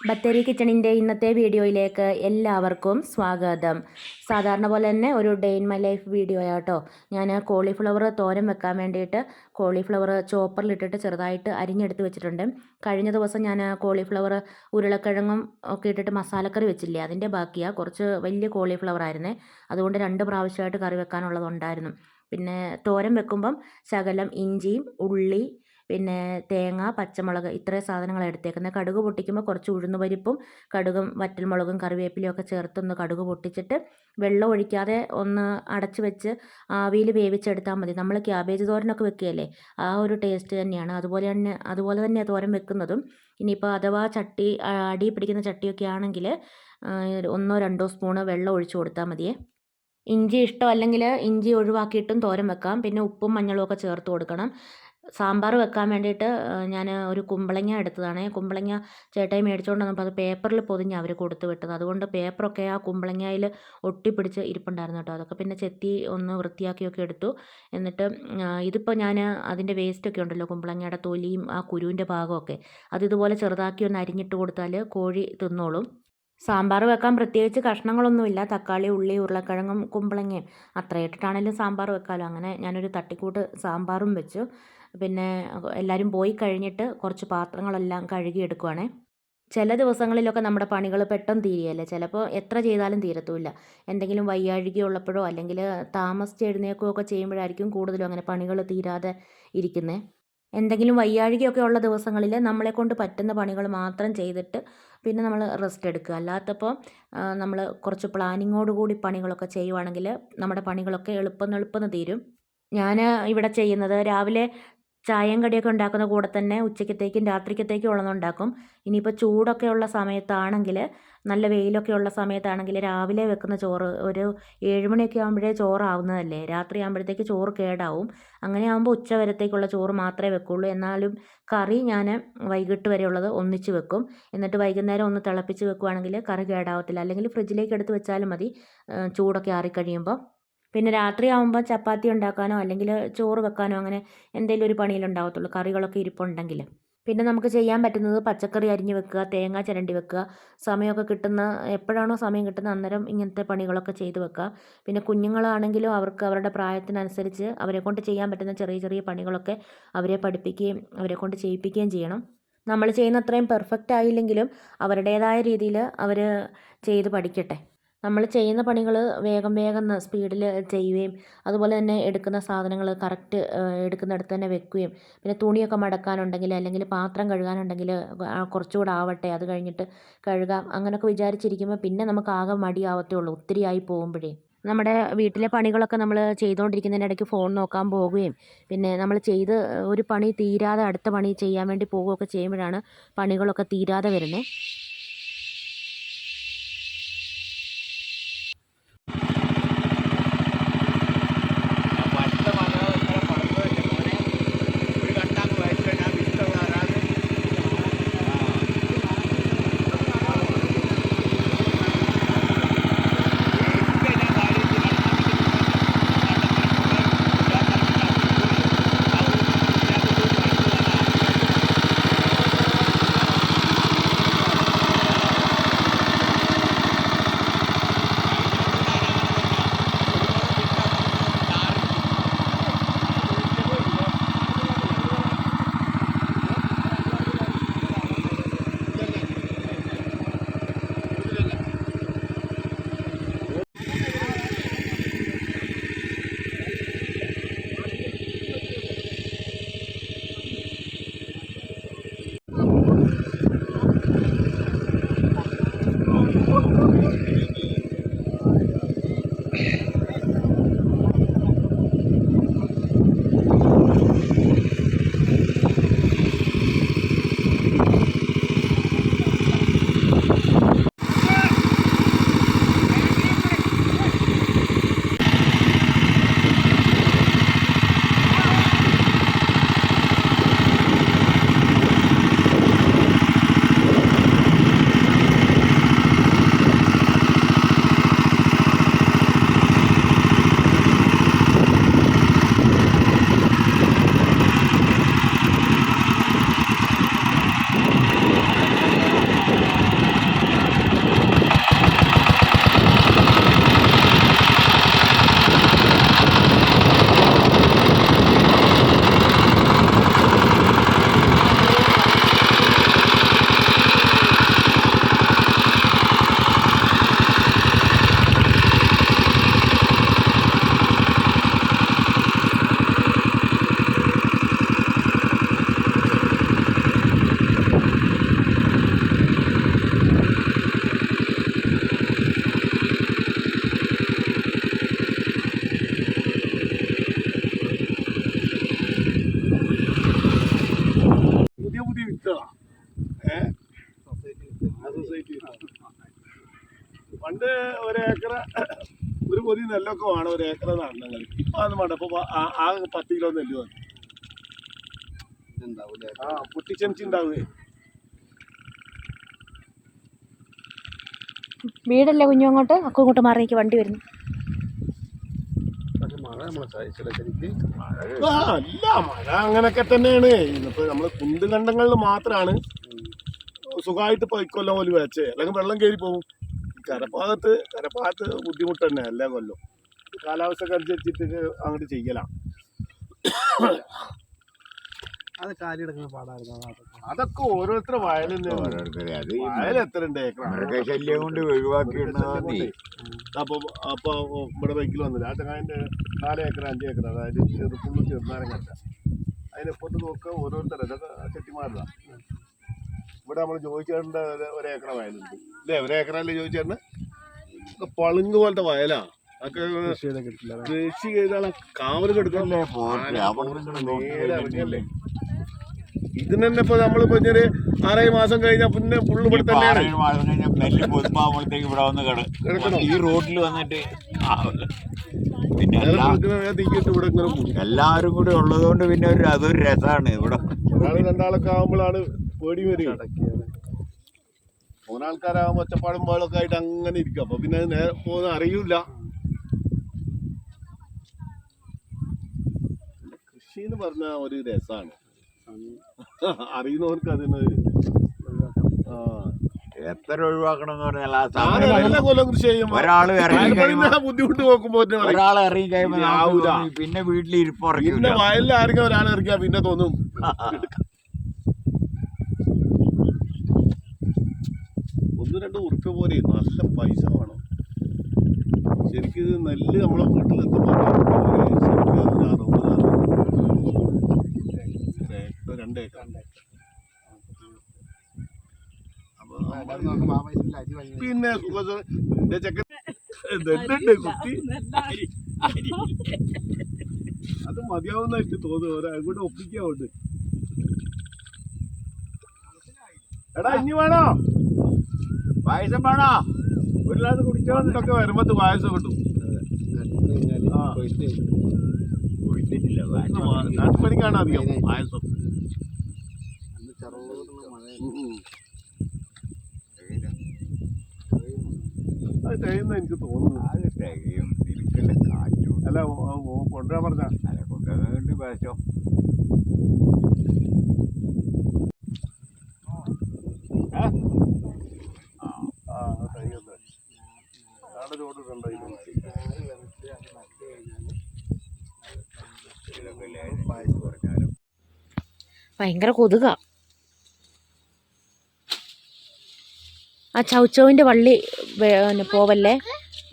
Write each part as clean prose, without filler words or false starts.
ബത്തേരി കിച്ചണിൻ്റെ ഇന്നത്തെ വീഡിയോയിലേക്ക് എല്ലാവർക്കും സ്വാഗതം. സാധാരണ പോലെ തന്നെ ഒരു day in my life video ആട്ടോ. ഞാൻ കോളിഫ്ലവർ തോരൻ വെക്കാൻ വേണ്ടിയിട്ട് കോളിഫ്ലവർ ചോപ്പറിലിട്ടിട്ട് ചെറുതായിട്ട് അരിഞ്ഞെടുത്ത് വെച്ചിട്ടുണ്ട്. കഴിഞ്ഞ ദിവസം ഞാൻ കോളിഫ്ലവർ ഉരുളക്കിഴങ്ങും ഒക്കെ ഇട്ടിട്ട് മസാലക്കറി വെച്ചില്ലേ, അതിൻ്റെ ബാക്കിയാണ്. കുറച്ച് വലിയ കോളിഫ്ലവർ ആയിരുന്നേ, അതുകൊണ്ട് 2 പ്രാവശ്യമായിട്ട് കറി വെക്കാനുള്ളതുണ്ടായിരുന്നു. പിന്നെ തോരൻ വെക്കുമ്പം ശകലം ഇഞ്ചിയും ഉള്ളി പിന്നെ തേങ്ങ പച്ചമുളക് ഇത്രയും സാധനങ്ങൾ എടുത്തേക്കുന്നത്. കടുക് പൊട്ടിക്കുമ്പോൾ കുറച്ച് ഉഴുന്നുപരിപ്പും കടുകും വറ്റൽമുളകും കറിവേപ്പിലയും ഒക്കെ ചേർത്തൊന്ന് കടുക് പൊട്ടിച്ചിട്ട് വെള്ളം ഒഴിക്കാതെ ഒന്ന് അടച്ച് വെച്ച് ആവിയിൽ വേവിച്ചെടുത്താൽ മതി. നമ്മൾ ക്യാബേജ് തോരനൊക്കെ വെക്കുകയല്ലേ, ആ ഒരു ടേസ്റ്റ് തന്നെയാണ്. അതുപോലെ തന്നെ തോരൻ വെക്കുന്നതും. ഇനിയിപ്പോൾ അഥവാ ചട്ടി അടി പിടിക്കുന്ന ചട്ടിയൊക്കെ ആണെങ്കിൽ 1-2 സ്പൂണ് വെള്ളം ഒഴിച്ചു കൊടുത്താൽ മതിയേ. ഇഞ്ചി ഇഷ്ടമല്ലെങ്കിൽ ഇഞ്ചി ഒഴിവാക്കിയിട്ടും തോരൻ വെക്കാം. പിന്നെ ഉപ്പും മഞ്ഞളും ഒക്കെ ചേർത്ത് കൊടുക്കണം. സാമ്പാർ വെക്കാൻ വേണ്ടിയിട്ട് ഞാൻ ഒരു കുമ്പളങ്ങ എടുത്തതാണ്. കുമ്പളങ്ങ ചേട്ടായി മേടിച്ചുകൊണ്ട് വന്നപ്പോൾ അത് പേപ്പറിൽ പൊതിഞ്ഞ് അവർ കൊടുത്ത് വിട്ടത്. അതുകൊണ്ട് പേപ്പറൊക്കെ ആ കുമ്പളങ്ങയിൽ ഒട്ടിപ്പിടിച്ച് ഇരിപ്പുണ്ടായിരുന്നു കേട്ടോ. അതൊക്കെ പിന്നെ ചെത്തി ഒന്ന് വൃത്തിയാക്കിയൊക്കെ എടുത്തു. എന്നിട്ട് ഇതിപ്പോൾ ഞാൻ അതിൻ്റെ വേസ്റ്റൊക്കെ ഉണ്ടല്ലോ, കുമ്പളങ്ങയുടെ തൊലിയും ആ കുരുവിൻ്റെ ഭാഗമൊക്കെ, അത് ഇതുപോലെ ചെറുതാക്കി ഒന്ന് അരിഞ്ഞിട്ട് കൊടുത്താൽ കോഴി തിന്നോളും. സാമ്പാർ വെക്കാൻ പ്രത്യേകിച്ച് കഷ്ണങ്ങളൊന്നുമില്ല. തക്കാളി, ഉള്ളി, ഉരുളക്കിഴങ്ങും കുമ്പളങ്ങയും അത്ര ഇട്ടിട്ടാണെങ്കിലും സാമ്പാർ വെക്കാമല്ലോ. അങ്ങനെ ഞാനൊരു തട്ടിക്കൂട്ട് സാമ്പാറും വെച്ചു. പിന്നെ എല്ലാവരും പോയി കഴിഞ്ഞിട്ട് കുറച്ച് പാത്രങ്ങളെല്ലാം കഴുകി എടുക്കുവാണേ. ചില ദിവസങ്ങളിലൊക്കെ നമ്മുടെ പണികൾ പെട്ടെന്ന് തീരുകയല്ലേ, ചിലപ്പോൾ എത്ര ചെയ്താലും തീരത്തുമില്ല. എന്തെങ്കിലും വയ്യാഴിക ഉള്ളപ്പോഴോ അല്ലെങ്കിൽ താമസിച്ച് എഴുന്നേൽക്കുകയൊക്കെ ചെയ്യുമ്പോഴായിരിക്കും കൂടുതലും അങ്ങനെ പണികൾ തീരാതെ ഇരിക്കുന്നത്. എന്തെങ്കിലും വയ്യാഴികയൊക്കെ ഉള്ള ദിവസങ്ങളിൽ നമ്മളെക്കൊണ്ട് പറ്റുന്ന പണികൾ മാത്രം ചെയ്തിട്ട് പിന്നെ നമ്മൾ റെസ്റ്റ് എടുക്കുക. അല്ലാത്തപ്പോൾ നമ്മൾ കുറച്ച് പ്ലാനിങ്ങോട് കൂടി പണികളൊക്കെ ചെയ്യുവാണെങ്കിൽ നമ്മുടെ പണികളൊക്കെ എളുപ്പം തീരും. ഞാൻ ഇവിടെ ചെയ്യുന്നത് രാവിലെ ചായയും കടിയൊക്കെ ഉണ്ടാക്കുന്ന കൂടെ തന്നെ ഉച്ചക്കത്തേക്കും രാത്രിക്കത്തേക്കും ഉള്ളതുണ്ടാക്കും. ഇനിയിപ്പോൾ ചൂടൊക്കെ ഉള്ള സമയത്താണെങ്കിൽ, നല്ല വെയിലൊക്കെ ഉള്ള സമയത്താണെങ്കിൽ രാവിലെ വെക്കുന്ന ചോറ് ഒരു 7 മണിയൊക്കെ ആകുമ്പോഴേ ചോറാവുന്നതല്ലേ, രാത്രി ആകുമ്പോഴത്തേക്ക് ചോറ് കേടാവും. അങ്ങനെ ആകുമ്പോൾ ഉച്ച വരത്തേക്കുള്ള ചോറ് മാത്രമേ വെക്കുള്ളൂ. എന്നാലും കറി ഞാൻ വൈകിട്ട് വരെയുള്ളത് ഒന്നിച്ച് വെക്കും. എന്നിട്ട് വൈകുന്നേരം ഒന്ന് തിളപ്പിച്ച് വെക്കുവാണെങ്കിൽ കറി കേടാവത്തില്ല. അല്ലെങ്കിൽ ഫ്രിഡ്ജിലേക്ക് എടുത്ത് വെച്ചാലും മതി ചൂടൊക്കെ ആറിക്കഴിയുമ്പോൾ. പിന്നെ രാത്രിയാവുമ്പോൾ ചപ്പാത്തി ഉണ്ടാക്കാനോ അല്ലെങ്കിൽ ചോറ് വെക്കാനോ അങ്ങനെ എന്തെങ്കിലും ഒരു പണിയിലുണ്ടാവത്തുള്ളൂ, കറികളൊക്കെ ഇരിപ്പുണ്ടെങ്കിൽ. പിന്നെ നമുക്ക് ചെയ്യാൻ പറ്റുന്നത് പച്ചക്കറി അരിഞ്ഞ് വെക്കുക, തേങ്ങ ചിരണ്ടി വെക്കുക. സമയമൊക്കെ കിട്ടുന്ന എപ്പോഴാണോ സമയം കിട്ടുന്നത് അന്നേരം ഇങ്ങനത്തെ പണികളൊക്കെ ചെയ്ത് വെക്കുക. പിന്നെ കുഞ്ഞുങ്ങളാണെങ്കിലും അവർക്ക് അവരുടെ പ്രായത്തിനനുസരിച്ച് അവരെക്കൊണ്ട് ചെയ്യാൻ പറ്റുന്ന ചെറിയ ചെറിയ പണികളൊക്കെ അവരെ പഠിപ്പിക്കുകയും അവരെക്കൊണ്ട് ചെയ്യിപ്പിക്കുകയും ചെയ്യണം. നമ്മൾ ചെയ്യുന്ന അത്രയും പെർഫെക്റ്റ് ആയില്ലെങ്കിലും അവരുടേതായ രീതിയിൽ അവർ ചെയ്ത് പഠിക്കട്ടെ. നമ്മൾ ചെയ്യുന്ന പണികൾ വേഗം സ്പീഡിൽ ചെയ്യുകയും അതുപോലെ തന്നെ എടുക്കുന്ന സാധനങ്ങൾ കറക്റ്റ് എടുക്കുന്നിടത്ത് തന്നെ വെക്കുകയും, പിന്നെ തുണിയൊക്കെ മടക്കാനുണ്ടെങ്കിൽ അല്ലെങ്കിൽ പാത്രം കഴുകാനുണ്ടെങ്കിൽ കുറച്ചുകൂടെ ആവട്ടെ അത് കഴിഞ്ഞിട്ട് കഴുകാം അങ്ങനെയൊക്കെ വിചാരിച്ചിരിക്കുമ്പോൾ പിന്നെ നമുക്ക് ആകെ മടിയാവത്തേ ഉള്ളൂ, ഒത്തിരി ആയി പോകുമ്പോഴേ. നമ്മുടെ വീട്ടിലെ പണികളൊക്കെ നമ്മൾ ചെയ്തുകൊണ്ടിരിക്കുന്നതിനിടയ്ക്ക് ഫോൺ നോക്കാൻ പോവുകയും പിന്നെ നമ്മൾ ചെയ്ത് ഒരു പണി തീരാതെ അടുത്ത പണി ചെയ്യാൻ വേണ്ടി പോവുകയൊക്കെ ചെയ്യുമ്പോഴാണ് പണികളൊക്കെ തീരാതെ വരുന്നത്. വിട്ടതാ. സൊസൈറ്റി പണ്ട് ഒരേക്കർ ഒരു പൊതി നെല്ലൊക്കെ വേണം, ഒരേക്കർ നടണങ്ങൾ. ഇപ്പൊ അതൊന്നും വേണ്ട. ഇപ്പൊ ആ 10 കിലോ നെല്ല് വന്നു. പൊട്ടിച്ചെമിച്ചുണ്ടാവേ. വീടല്ലേ കുഞ്ഞു അങ്ങോട്ട് അക്കും ഇങ്ങോട്ട് മാറിയേക്ക് വണ്ടി വരുന്നു. അല്ല, മഴ അങ്ങനൊക്കെ തന്നെയാണ്. ഇന്നിപ്പോ നമ്മള് കുണ്ടുകണ്ടങ്ങളിൽ മാത്രമാണ് സുഖമായിട്ട് ഇപ്പൊ ഇക്കൊല്ലം പോലും വെച്ചേ, അല്ലെങ്കിൽ വെള്ളം കയറി പോകും. കരഭാഗത്ത് ബുദ്ധിമുട്ട് തന്നെ എല്ലാ കൊല്ലം. കാലാവസ്ഥക്ക് അനുസരിച്ചിട്ട് അങ്ങോട്ട് ചെയ്യലാണ്. അത് കാര്യമെടുക്കുന്ന പാടായിരുന്നു. അതൊക്കെ ഓരോരുത്തരുടെ വയൽ എത്ര ഉണ്ട് ഏക്കർ ശല്യം കൊണ്ട് ഒഴിവാക്കി. അപ്പൊ ഇവിടെ ബൈക്കിൽ വന്നില്ല. ആ ചങ്ങാതിന്റെ 4 ഏക്കർ 5 ഏക്കർ, അതായത് ഫുള്ള് ചെറുനാരം കണ്ട. അതിനെപ്പോട്ട് നോക്കുക ഓരോരുത്തർ. ഇതൊക്കെ ചെട്ടിമാരതാ. ഇവിടെ നമ്മൾ ചോദിച്ചേണ്ട ഒരേക്കറ വയലുണ്ട് അല്ലേ? ഒരേക്കറല്ലേ ചോദിച്ചേണ്ട? പളുങ്ക് പോലത്തെ വയലാ. അതൊക്കെ കൃഷി ചെയ്താൽ കാവല് കെടുക്കല്ലേ. നേരെ ഇറങ്ങിയല്ലേ. ഇതിന് തന്നെ ഇപ്പൊ നമ്മളിപ്പോ 6 മാസം കഴിഞ്ഞാൽ പിന്നെ ഫുള്ള് ഇവിടെ തന്നെയാണ്. ഈ റോഡിൽ വന്നിട്ട് എല്ലാവരും കൂടി ഉള്ളതുകൊണ്ട് പിന്നെ അതൊരു രസമാണ്. ഇവിടെ രണ്ടാളൊക്കെ ആകുമ്പോഴാണ് പേടി വരിക. 3 ആൾക്കാരാകുമ്പോ ഒച്ചപ്പാടും ബഹളമൊക്കെ ആയിട്ട് അങ്ങനെ ഇരിക്കും. അപ്പൊ പിന്നെ നേരെ പോകുന്ന അറിയൂല. കൃഷി എന്ന് പറഞ്ഞ ഒരു രസാണ്. അറിയുന്നവർക്ക് അതിന് എത്ര ഒഴിവാക്കണം എന്ന് പറഞ്ഞാൽ കൃഷി ചെയ്യും. ഒരാള് ബുദ്ധിമുട്ട് നോക്കുമ്പോ ഒരാൾ ഇറങ്ങി കഴിയുമ്പോ പിന്നെ വീട്ടിലിരിപ്പ് ഉറങ്ങി. പിന്നെ വയലിൽ ആരെങ്കിലും ഒരാൾ ഇറങ്ങിയാ പിന്നെ തോന്നും 1-2 ഉറുപ്പ്യ പോലെ നല്ല പൈസ വേണം. ശരിക്കും ഇത് നെല്ല് നമ്മളെ വീട്ടിലെത്തുമ്പോൾ 2 ഏക്കർ. പിന്നെ ചെക്കൻ കുട്ടി അത് മതിയാവുന്നായിട്ട് തോന്നുന്നു. അങ്ങോട്ട് ഒപ്പിക്കാവുണ്ട്. എടാ ഇനി വേണോ പായസം വേണോ? ഒരു ഗ്ലാസ് കുടിച്ചോണ്ടൊക്കെ വരുമ്പോ പായസം കിട്ടും. നാട്ടുപണിക്കാണ് അധികം പായസം. അത് കഴിയുന്ന എനിക്ക് തോന്നുന്നു. അല്ല കൊണ്ടുവരാൻ പറഞ്ഞ കൊണ്ടുവന്നിട്ട് പായസം ഭയങ്കര കൊതുക. ആ ചൗച്ചൗവിൻ്റെ വള്ളി പോവല്ലേ,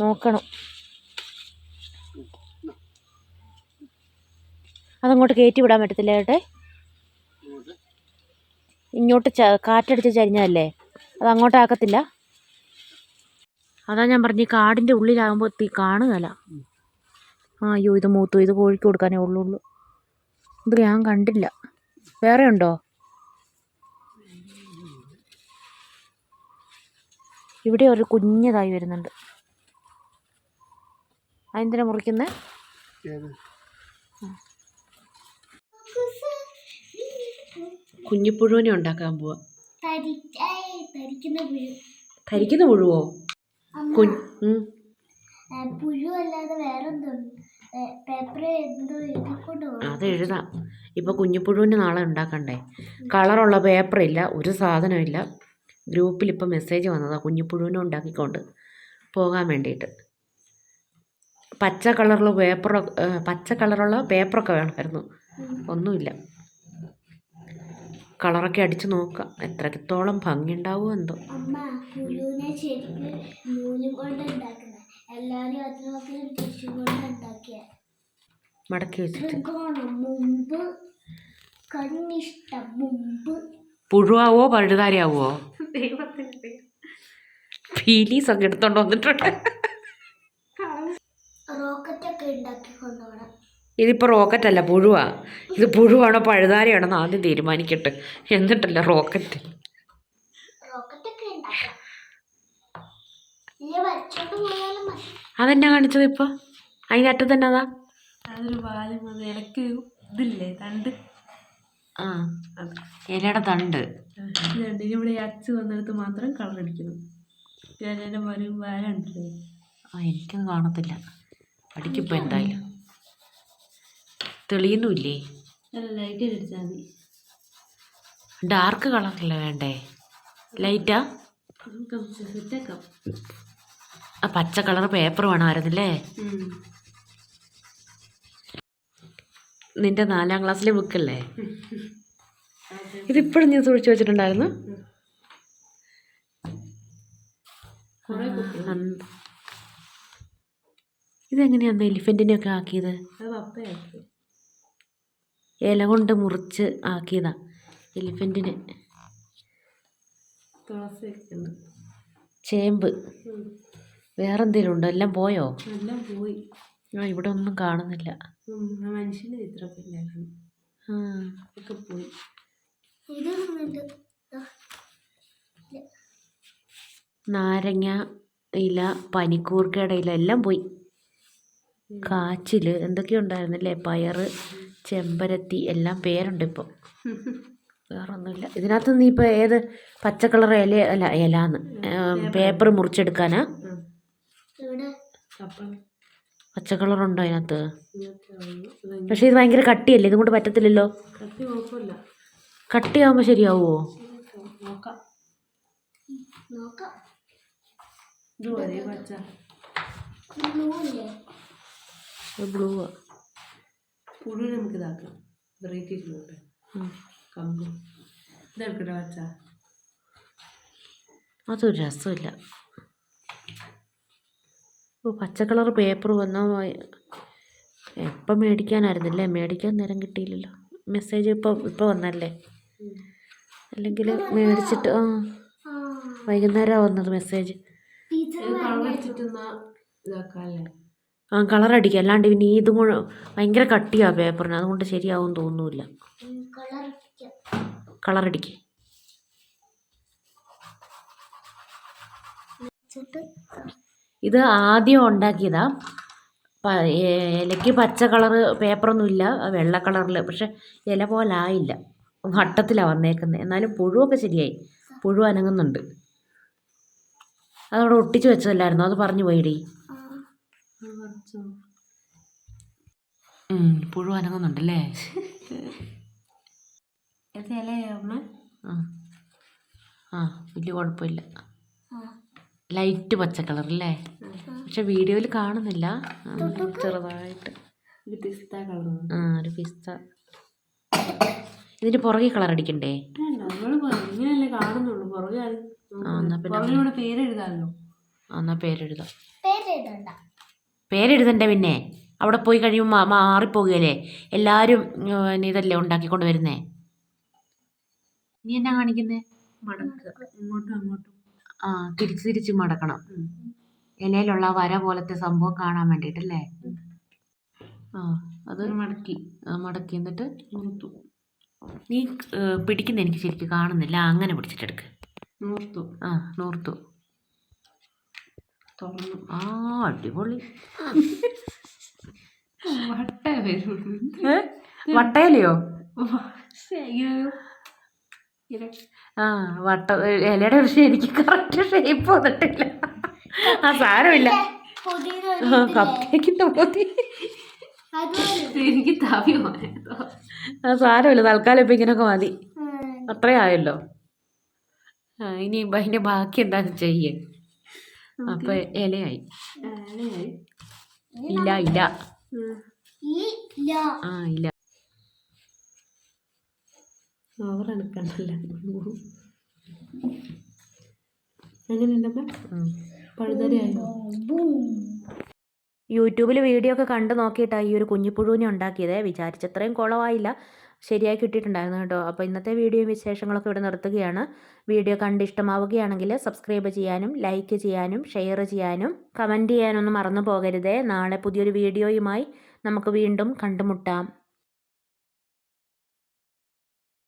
നോക്കണം. അതങ്ങോട്ട് കയറ്റി വിടാൻ പറ്റത്തില്ല ചേട്ടേ. ഇങ്ങോട്ട് കാറ്റടിച്ച് ചരിഞ്ഞതല്ലേ, അത് അങ്ങോട്ടാക്കത്തില്ല. അതാ ഞാൻ പറഞ്ഞു, കാടിൻ്റെ ഉള്ളിലാകുമ്പോൾ കാണുകയല്ല. അയ്യോ ഇത് മൂത്തു. ഇത് കോഴിക്ക് കൊടുക്കാനേ ഉള്ളൂ. ഇത് ഞാൻ കണ്ടില്ല. വേറെ ഉണ്ടോ? ഇവിടെ ഒരു കുഞ്ഞതായി വരുന്നുണ്ട്. അതെന്തിനാ മുറിക്കുന്നേ? കുഞ്ഞിപ്പുഴുവിനെ ഉണ്ടാക്കാൻ പോവാ. ധരിക്കുന്ന പുഴുവോ? അത് എഴുതാം. ഇപ്പൊ കുഞ്ഞിപ്പുഴുവിന് നാളെ ഉണ്ടാക്കണ്ടേ. കളറുള്ള പേപ്പറില്ല, ഒരു സാധനമില്ല. ഗ്രൂപ്പിൽ ഇപ്പം മെസ്സേജ് വന്നതാണ് കുഞ്ഞിപ്പുഴുവിനെ ഉണ്ടാക്കിക്കൊണ്ട് പോകാൻ വേണ്ടിയിട്ട്. പച്ച കളറുള്ള പേപ്പറൊക്കെ വേണമായിരുന്നു. ഒന്നുമില്ല. കളറൊക്കെ അടിച്ച് നോക്കാം എത്രത്തോളം ഭംഗി ഉണ്ടാവുമോ എന്തോ. മടക്കി വെച്ചിട്ട് പുഴുവാവോ പഴുതാരിയാവോ? ഫീലീസൊക്കെ എടുത്തോണ്ട് വന്നിട്ടുണ്ട്. റോക്കറ്റൊക്കെ ഉണ്ടാക്കി കൊണ്ടുപോകണം. ഇതിപ്പോൾ റോക്കറ്റ് അല്ല, പുഴുവാ. ഇത് പുഴുവാണോ പഴുതാരയാണെന്ന് ആദ്യം തീരുമാനിക്കട്ടെ, എന്നിട്ടല്ല റോക്കറ്റ്. അതെന്നാ കാണിച്ചത് ഇപ്പോൾ? അതിൻ്റെ അറ്റത്ത് തന്നെ അതാ അതൊരു പാലും അത് ഇലക്ക് ഇതില്ലേ തണ്ട്. ആ, ഇലയുടെ തണ്ട്. ഇതുണ്ട്, ഇവിടെ ഈ അച്ച് വന്നിടത്ത് മാത്രം കളർ അടിക്കുന്നു. ഇലയുടെ വരും വാലുണ്ടല്ലേ. ആ, എനിക്കത് കാണത്തില്ല. അടിക്കിപ്പോൾ എന്തായാലും തെളിയുന്നുമില്ലേ? നല്ല ലൈറ്റ് അടിച്ചാൽ മതി. ഡാർക്ക് കളറല്ലേ വേണ്ടേ? ലൈറ്റാ? നമുക്ക് സെറ്റാക്കാം. ആ പച്ച കളർ പേപ്പർ വേണമായിരുന്നില്ലേ? നിന്റെ 4ാം ക്ലാസ്സിലെ ബുക്കല്ലേ? ഇതിപ്പോഴും നീ സൂക്ഷിച്ചു വെച്ചിട്ടുണ്ടായിരുന്നു? ഇതെങ്ങനെയാന്ന് എലിഫൻറ്റിനെയൊക്കെ ആക്കിയത്? അത് പപ്പയാക്കി. ഇല കൊണ്ട് മുറിച്ച് ആക്കിയതാ എലിഫൻറ്റിന്. തുളസി വെക്കുന്നു. ചേമ്പ്. വേറെന്തേലും ഉണ്ടോ? എല്ലാം പോയോ? എല്ലാം പോയി. ആ, ഇവിടെ ഒന്നും കാണുന്നില്ല. മനുഷ്യൻ്റെ ചിത്രമൊക്കെ ഇല്ലായിരുന്നു, ഒക്കെ പോയി. നാരങ്ങ ഇല, പനിക്കൂർക്കയുടെ ഇല എല്ലാം പോയി. കാച്ചിൽ എന്തൊക്കെയോ ഉണ്ടായിരുന്നില്ലേ? പയറ്, ചെമ്പരത്തി എല്ലാം പേരുണ്ട് ഇപ്പോൾ. വേറൊന്നുമില്ല. ഇതിനകത്ത് നീ ഇപ്പോൾ ഏത് പച്ച കളർ ഇല? അല്ല, ഇലാന്ന് പേപ്പർ മുറിച്ചെടുക്കാനാ? പച്ച കളറുണ്ടോ അതിനകത്ത്? പക്ഷേ ഇത് ഭയങ്കര കട്ടിയല്ലേ, ഇതും കൊണ്ട് പറ്റത്തില്ലല്ലോ. കട്ടിയാവുമ്പോൾ ശരിയാവുമോ? ബ്ലൂവാ. പുഴു നമുക്ക് ഇതാക്കാം. വെറൈറ്റി കമ്പ് ഇതെടുക്കട്ടെ വച്ച. അതൊരു രസമില്ല. ഓ, പച്ച കളർ പേപ്പർ വന്നാൽ എപ്പം മേടിക്കാനായിരുന്നില്ലേ? മേടിക്കാൻ നേരം കിട്ടിയില്ലല്ലോ. മെസ്സേജ് ഇപ്പോൾ വന്നല്ലേ? അല്ലെങ്കിൽ മേടിച്ചിട്ട് വൈകുന്നേരമാണ് വന്നത് മെസ്സേജ്. ആ, കളർ അടിക്കുക. അല്ലാണ്ട് പിന്നെ ഇതും കൂടെ ഭയങ്കര കട്ടിയാണ് പേപ്പറിന്, അതുകൊണ്ട് ശരിയാവും തോന്നുന്നില്ല. കളറടിക്കുക. ഇത് ആദ്യം ഉണ്ടാക്കിയതാ. ഇലയ്ക്ക് പച്ച കളറ് പേപ്പറൊന്നും ഇല്ല, വെള്ള കളറിൽ. പക്ഷെ ഇല പോലെ ആയില്ല, വട്ടത്തിലാണ് വന്നേക്കുന്നത്. എന്നാലും പുഴുവൊക്കെ ശരിയായി. പുഴു അനങ്ങുന്നുണ്ട്. അതവിടെ ഒട്ടിച്ച് വെച്ചതല്ലായിരുന്നു, അത് പറഞ്ഞു പോയിടി. പുഴു അനങ്ങുന്നുണ്ടല്ലേ? ആ, വലിയ കുഴപ്പമില്ല. ലൈറ്റ് പച്ച കളറല്ലേ? പക്ഷെ വീഡിയോയിൽ കാണുന്നില്ല, ചെറുതായിട്ട്. ഒരു പിസ്ത കളർ. ഒരു പിസ്ത. ഇതിന് പുറകെ കളർ അടിക്കണ്ടേ? ഇങ്ങനെയല്ലേ കാണുന്നുള്ളൂ. പുറകെ പേരെഴുതാമല്ലോ. എന്നാ പേരെഴുതാം. പേരെഴുതണ്ടേ? പിന്നെ അവിടെ പോയി കഴിയുമ്പോൾ മാറിപ്പോകുകയല്ലേ എല്ലാവരും. ഇതല്ലേ ഉണ്ടാക്കിക്കൊണ്ട് വരുന്നേ. നീ എന്നാ കാണിക്കുന്നേ? മടക്കുക ഇങ്ങോട്ടും അങ്ങോട്ടും. ആ, തിരിച്ച് മടക്കണം. ഇലയിലുള്ള വര പോലത്തെ സംഭവം കാണാൻ വേണ്ടിയിട്ടല്ലേ? ആ, അത് മടക്കി എന്നിട്ട് നൂർത്തു. നീ പിടിക്കുന്ന എനിക്ക് ശരിക്കും കാണുന്നില്ല. അങ്ങനെ പിടിച്ചിട്ടെടുക്ക്. നൂർത്തു. ആ, നൂർത്തു. തുറന്നു. ആ, അടിപൊളി. വട്ടയിലയോ? ആ, ഇലയുടെ പക്ഷേ എനിക്ക് കറക്റ്റ് ഷേപ്പ് വന്നിട്ടില്ല. ആ, സാരമില്ല. കപ്പയ്ക്കിൻ്റെ പോതി എനിക്ക് തവി. ആ, സാരമില്ല. തൽക്കാലം ഇപ്പം ഇങ്ങനെയൊക്കെ മതി. അത്രയായല്ലോ. ഇനി അതിൻ്റെ ബാക്കി എന്താണെന്ന് ചെയ്യേ. അപ്പം ഇലയായി. ഇല്ല. ആ, ഇല്ല. ഓവറെടുക്കണ്ടല്ല. എങ്ങനെയുണ്ടപ്പ? പഴുതരയായോ? യൂട്യൂബിൽ വീഡിയോ ഒക്കെ കണ്ട് നോക്കിയിട്ടാണ് ഈ ഒരു കുഞ്ഞിപ്പുഴുവിനെ ഉണ്ടാക്കിയത്. വിചാരിച്ചത്രയും കുളമായില്ല, ശരിയായി കിട്ടിയിട്ടുണ്ടായിരുന്നു കേട്ടോ. അപ്പോൾ ഇന്നത്തെ വീഡിയോയും വിശേഷങ്ങളൊക്കെ ഇവിടെ നിർത്തുകയാണ്. വീഡിയോ കണ്ട് ഇഷ്ടമാവുകയാണെങ്കിൽ സബ്സ്ക്രൈബ് ചെയ്യാനും ലൈക്ക് ചെയ്യാനും ഷെയർ ചെയ്യാനും കമൻറ്റ് ചെയ്യാനൊന്നും മറന്നു പോകരുതേ. നാളെ പുതിയൊരു വീഡിയോയുമായി നമുക്ക് വീണ്ടും കണ്ടുമുട്ടാം.